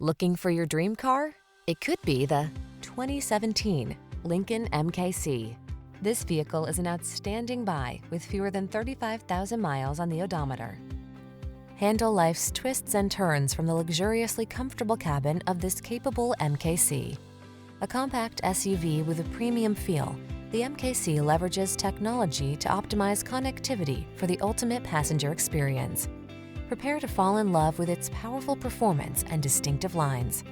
Looking for your dream car? It could be the 2017 Lincoln MKC. This vehicle is an outstanding buy with fewer than 35,000 miles on the odometer. Handle life's twists and turns from the luxuriously comfortable cabin of this capable MKC. A compact SUV with a premium feel, the MKC leverages technology to optimize connectivity for the ultimate passenger experience. Prepare to fall in love with its powerful performance and distinctive lines.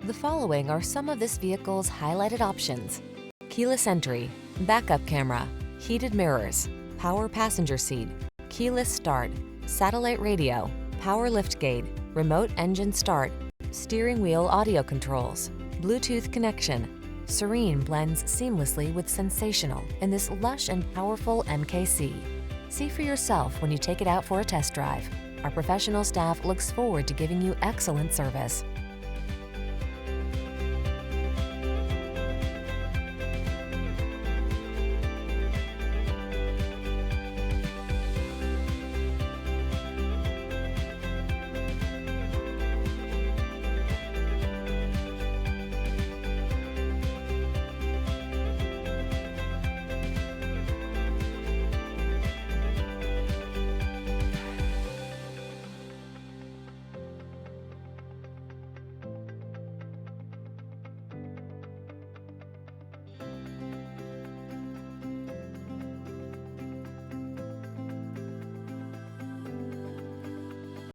The following are some of this vehicle's highlighted options: keyless entry, backup camera, heated mirrors, power passenger seat, keyless start, satellite radio, power liftgate, remote engine start, steering wheel audio controls, Bluetooth connection. Serene blends seamlessly with sensational in this lush and powerful MKC. See for yourself when you take it out for a test drive. Our professional staff looks forward to giving you excellent service.